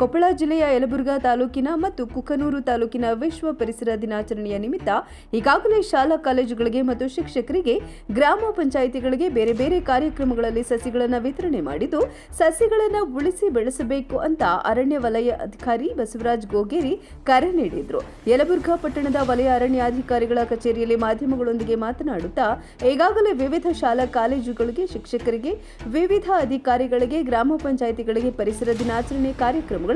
ಕೊಪ್ಪಳ ಜಿಲ್ಲೆಯ ಯಲಬುರ್ಗಾ ತಾಲೂಕಿನ ಮತ್ತು ಕುಕನೂರು ತಾಲೂಕಿನ ವಿಶ್ವ ಪರಿಸರ ದಿನಾಚರಣೆಯ ನಿಮಿತ್ತ ಈಗಾಗಲೇ ಶಾಲಾ ಕಾಲೇಜುಗಳಿಗೆ ಮತ್ತು ಶಿಕ್ಷಕರಿಗೆ ಗ್ರಾಮ ಪಂಚಾಯಿತಿಗಳಿಗೆ ಬೇರೆ ಬೇರೆ ಕಾರ್ಯಕ್ರಮಗಳಲ್ಲಿ ಸಸಿಗಳನ್ನು ವಿತರಣೆ ಮಾಡಿದ್ದು ಸಸಿಗಳನ್ನು ಉಳಿಸಿ ಬೆಳೆಸಬೇಕು ಅಂತ ಅರಣ್ಯ ವಲಯ ಅಧಿಕಾರಿ ಬಸವರಾಜ್ ಗೋಗೇರಿ ಕರೆ ನೀಡಿದರು. ಯಲಬುರ್ಗಾ ಪಟ್ಟಣದ ವಲಯ ಅರಣ್ಯಾಧಿಕಾರಿಗಳ ಕಚೇರಿಯಲ್ಲಿ ಮಾಧ್ಯಮಗಳೊಂದಿಗೆ ಮಾತನಾಡುತ್ತಾ ಈಗಾಗಲೇ ವಿವಿಧ ಶಾಲಾ ಕಾಲೇಜುಗಳಿಗೆ ಶಿಕ್ಷಕರಿಗೆ ವಿವಿಧ ಅಧಿಕಾರಿಗಳಿಗೆ ಗ್ರಾಮ ಪಂಚಾಯಿತಿಗಳಿಗೆ ಪರಿಸರ ದಿನಾಚರಣೆ ಕಾರ್ಯಕ್ರಮಗಳಲ್ಲಿ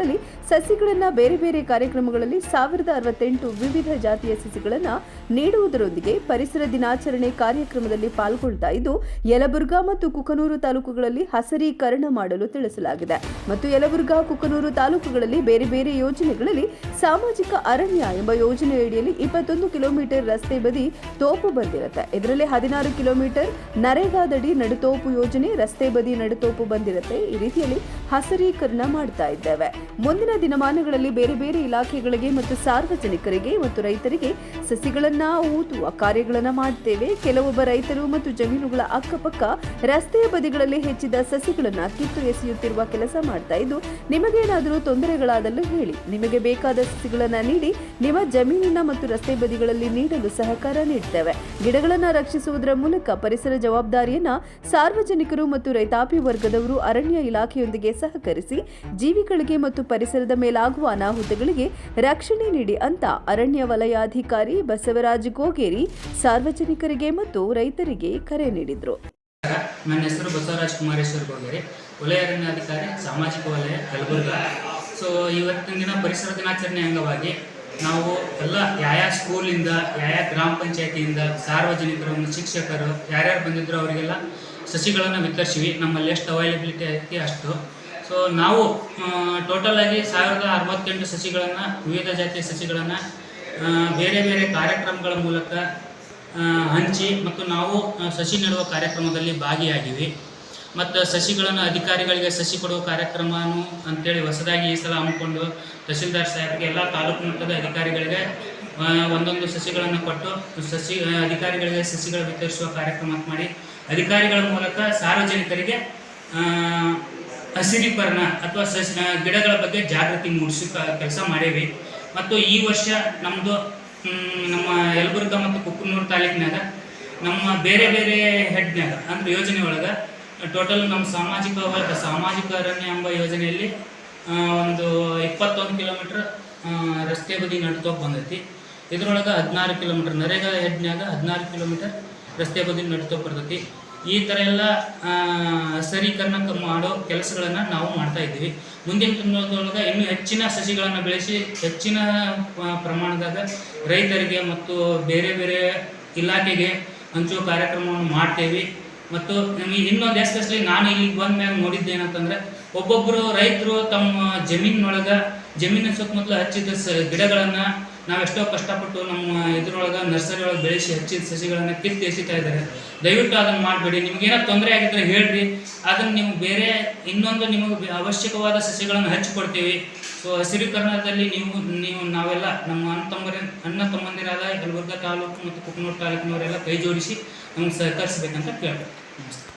ಸಸಿಗಳನ್ನು ಬೇರೆ ಬೇರೆ ಕಾರ್ಯಕ್ರಮಗಳಲ್ಲಿ 1068 ವಿವಿಧ ಜಾತಿಯ ಸಸಿಗಳನ್ನು ನೀಡುವುದರೊಂದಿಗೆ ಪರಿಸರ ದಿನಾಚರಣೆ ಕಾರ್ಯಕ್ರಮದಲ್ಲಿ ಪಾಲ್ಗೊಳ್ತಾ ಇದ್ದು ಯಲಬುರ್ಗಾ ಮತ್ತು ಕುಕನೂರು ತಾಲೂಕುಗಳಲ್ಲಿ ಹಸಿರೀಕರಣ ಮಾಡಲು ತಿಳಿಸಲಾಗಿದೆ ಮತ್ತು ಯಲಬುರ್ಗಾ ಕುಕನೂರು ತಾಲೂಕುಗಳಲ್ಲಿ ಬೇರೆ ಬೇರೆ ಯೋಜನೆಗಳಲ್ಲಿ ಸಾಮಾಜಿಕ ಅರಣ್ಯ ಎಂಬ ಯೋಜನೆಯಡಿಯಲ್ಲಿ 21 ಕಿಲೋಮೀಟರ್ ರಸ್ತೆ ಬದಿ ತೋಪು ಬಂದಿರುತ್ತೆ. ಇದರಲ್ಲಿ 16 ಕಿಲೋಮೀಟರ್ ನರೇಗಾದಡಿ ನಡುತೋಪು ಯೋಜನೆ ರಸ್ತೆ ಬದಿ ನಡುತೋಪು ಬಂದಿರುತ್ತೆ. ಈ ರೀತಿಯಲ್ಲಿ ಹಸಿರೀಕರಣ ಮಾಡ್ತಾ ಇದ್ದೇವೆ. ಮುಂದಿನ ದಿನಮಾನಗಳಲ್ಲಿ ಬೇರೆ ಬೇರೆ ಇಲಾಖೆಗಳಿಗೆ ಮತ್ತು ಸಾರ್ವಜನಿಕರಿಗೆ ಮತ್ತು ರೈತರಿಗೆ ಸಸಿಗಳನ್ನ ಊದುವ ಕಾರ್ಯಗಳನ್ನು ಮಾಡ್ತೇವೆ. ಕೆಲವೊಬ್ಬ ರೈತರು ಮತ್ತು ಜಮೀನುಗಳ ಅಕ್ಕಪಕ್ಕ ರಸ್ತೆಯ ಬದಿಗಳಲ್ಲಿ ಹೆಚ್ಚಿದ ಸಸಿಗಳನ್ನ ಕಿತ್ತು ಎಸೆಯುತ್ತಿರುವ ಕೆಲಸ ಮಾಡ್ತಾ ಇದ್ದು ನಿಮಗೇನಾದರೂ ತೊಂದರೆಗಳಾದಲ್ಲಿ ಹೇಳಿ, ನಿಮಗೆ ಬೇಕಾದ ಸಸಿಗಳನ್ನ ನೀಡಿ ನಿಮ್ಮ ಜಮೀನಿನ ಮತ್ತು ರಸ್ತೆ ಬದಿಗಳಲ್ಲಿ ನೀಡಲು ಸಹಕಾರ ನೀಡ್ತೇವೆ. ಗಿಡಗಳನ್ನು ರಕ್ಷಿಸುವುದರ ಮೂಲಕ ಪರಿಸರ ಜವಾಬ್ದಾರಿಯನ್ನ ಸಾರ್ವಜನಿಕರು ಮತ್ತು ರೈತಾಪಿ ವರ್ಗದವರು ಅರಣ್ಯ ಇಲಾಖೆಯೊಂದಿಗೆ ಸಹಕರಿಸಿ ಜೀವಿಗಳಿಗೆ ಮತ್ತು ಪರಿಸರದ ಮೇಲಾಗುವ ಅನಾಹುತಗಳಿಗೆ ರಕ್ಷಣೆ ನೀಡಿ ಅಂತ ಅರಣ್ಯ ವಲಯಾಧಿಕಾರಿ ಬಸವರಾಜ್ ಗೋಗೇರಿ ಸಾರ್ವಜನಿಕರಿಗೆ ಮತ್ತು ರೈತರಿಗೆ ಕರೆ ನೀಡಿದರು. ನನ್ನ ಹೆಸರು ಬಸವರಾಜ್ ಕುಮಾರೇಶ್ವರ ಗೋಗೇರಿ, ವಲಯ ಅರಣ್ಯಾಧಿಕಾರಿ, ಸಾಮಾಜಿಕ ವಲಯ, ಯಲಬುರ್ಗಾ. ಸೊ ಇವತ್ತಿನ ದಿನ ಪರಿಸರ ದಿನಾಚರಣೆ ಅಂಗವಾಗಿ ನಾವು ಎಲ್ಲ ಯಾವ ಸ್ಕೂಲಿಂದ ಯಾವ ಗ್ರಾಮ ಪಂಚಾಯತಿಯಿಂದ ಸಾರ್ವಜನಿಕರು ಶಿಕ್ಷಕರು ಯಾರ್ಯಾರು ಬಂದಿದ್ರು ಅವರಿಗೆಲ್ಲ ಸಸಿಗಳನ್ನು ವಿತರಿಸಿವಿ. ನಮ್ಮಲ್ಲಿ ಎಷ್ಟು ಅವೈಲಬಿಲಿಟಿ ಐತಿ ಅಷ್ಟು. ಸೊ ನಾವು ಟೋಟಲ್ ಆಗಿ 1068 ಸಸಿಗಳನ್ನು, ವಿವಿಧ ಜಾತಿಯ ಸಸಿಗಳನ್ನು ಬೇರೆ ಬೇರೆ ಕಾರ್ಯಕ್ರಮಗಳ ಮೂಲಕ ಹಂಚಿ ಮತ್ತು ನಾವು ಸಸಿ ನೆಡುವ ಕಾರ್ಯಕ್ರಮದಲ್ಲಿ ಭಾಗಿಯಾಗಿವಿ. ಮತ್ತು ಸಸಿಗಳನ್ನು ಅಧಿಕಾರಿಗಳಿಗೆ ಸಸಿ ಕೊಡುವ ಕಾರ್ಯಕ್ರಮನೂ ಅಂತೇಳಿ ಹೊಸದಾಗಿ ಈ ಸಲ ಹಮ್ಮಿಕೊಂಡು ತಹಸೀಲ್ದಾರ್ ಸಾಹೇಬರಿಗೆ ಎಲ್ಲ ತಾಲೂಕು ಮಟ್ಟದ ಅಧಿಕಾರಿಗಳಿಗೆ ಒಂದೊಂದು ಸಸಿಗಳನ್ನು ಕೊಟ್ಟು ಅಧಿಕಾರಿಗಳಿಗೆ ಸಸಿಗಳ ವಿತರಿಸುವ ಕಾರ್ಯಕ್ರಮ ಮಾಡಿ ಅಧಿಕಾರಿಗಳ ಮೂಲಕ ಸಾರ್ವಜನಿಕರಿಗೆ ಹಸಿರೀಕರಣ ಅಥವಾ ಗಿಡಗಳ ಬಗ್ಗೆ ಜಾಗೃತಿ ಮೂಡಿಸೋ ಕೆಲಸ ಮಾಡೇವಿ. ಮತ್ತು ಈ ವರ್ಷ ನಮ್ಮದು ನಮ್ಮ ಯಲಬುರ್ಗಾ ಮತ್ತು ಕುಕನೂರು ತಾಲೂಕಿನಾಗ ನಮ್ಮ ಬೇರೆ ಬೇರೆ ಹೆಡ್ನಾಗ ಅಂದರೆ ಯೋಜನೆ ಒಳಗೆ ಟೋಟಲ್ ನಮ್ಮ ಸಾಮಾಜಿಕ ಅರಣ್ಯ ಎಂಬ ಯೋಜನೆಯಲ್ಲಿ ಒಂದು 21 ಕಿಲೋಮೀಟ್ರ್ ರಸ್ತೆ ಬದಿ ನಡುತೋಪ್ ಬಂದೈತಿ. ಇದರೊಳಗೆ 16 ಕಿಲೋಮೀಟ್ರ್ ನರೇಗಾ ಹೆಡ್ನಾಗ 16 ಕಿಲೋಮೀಟರ್ ರಸ್ತೆ ಬದಿ ನಡುತೋಪ್ ಬರ್ತೈತಿ. ಈ ಥರ ಎಲ್ಲ ಹಸಿರೀಕರಣ ಮಾಡೋ ಕೆಲಸಗಳನ್ನು ನಾವು ಮಾಡ್ತಾ ಇದ್ದೀವಿ. ಮುಂದಿನ ತಿಂಗಳೊಳಗೆ ಇನ್ನೂ ಹೆಚ್ಚಿನ ಸಸಿಗಳನ್ನು ಬೆಳೆಸಿ ಹೆಚ್ಚಿನ ಪ್ರಮಾಣದಾಗ ರೈತರಿಗೆ ಮತ್ತು ಬೇರೆ ಬೇರೆ ಇಲಾಖೆಗೆ ಹಂಚುವ ಕಾರ್ಯಕ್ರಮವನ್ನು ಮಾಡ್ತೇವೆ. ಮತ್ತು ನಮಗೆ ಇನ್ನೊಂದು ಎಸ್ಪೆಷಲಿ ನಾನು ಇಲ್ಲಿಗೆ ಬಂದ ಮ್ಯಾಗ ನೋಡಿದ್ದೇನಂತಂದರೆ ಒಬ್ಬೊಬ್ಬರು ರೈತರು ತಮ್ಮ ಜಮೀನಿನ ಸುತ್ತಮುತ್ತಲು ಹಚ್ಚಿದ ಗಿಡಗಳನ್ನು ನಾವೆಷ್ಟೋ ಕಷ್ಟಪಟ್ಟು ನಮ್ಮ ಇದ್ರೊಳಗೆ ನರ್ಸರಿ ಒಳಗೆ ಬೆಳೆಸಿ ಹಚ್ಚಿದ ಸಸಿಗಳನ್ನು ಕಿತ್ತು ಎಸಿತಾ ಇದ್ದಾರೆ. ದಯವಿಟ್ಟು ಅದನ್ನು ಮಾಡಬೇಡಿ. ನಿಮಗೇನೋ ತೊಂದರೆ ಆಗಿದ್ರೆ ಹೇಳ್ರಿ, ಅದನ್ನು ನೀವು ಬೇರೆ ಇನ್ನೊಂದು ನಿಮಗೆ ಅವಶ್ಯಕವಾದ ಸಸಿಗಳನ್ನು ಹಚ್ಚಿಕೊಡ್ತೀವಿ. ಸೊ ಹಸಿರೀಕರಣದಲ್ಲಿ ನಾವೆಲ್ಲ ನಮ್ಮ ಅಣ್ಣ ತಮ್ಮಂದಿರಾದ ಯಲಬುರ್ಗಾ ತಾಲೂಕು ಮತ್ತು ಕುಕನೂರು ತಾಲೂಕಿನವರೆಲ್ಲ ಕೈ ಜೋಡಿಸಿ ನಮ್ಗೆ ಸಹಕರಿಸಬೇಕಂತ ಕೇಳ್ತಾರೆ. ನಮಸ್ತೆ.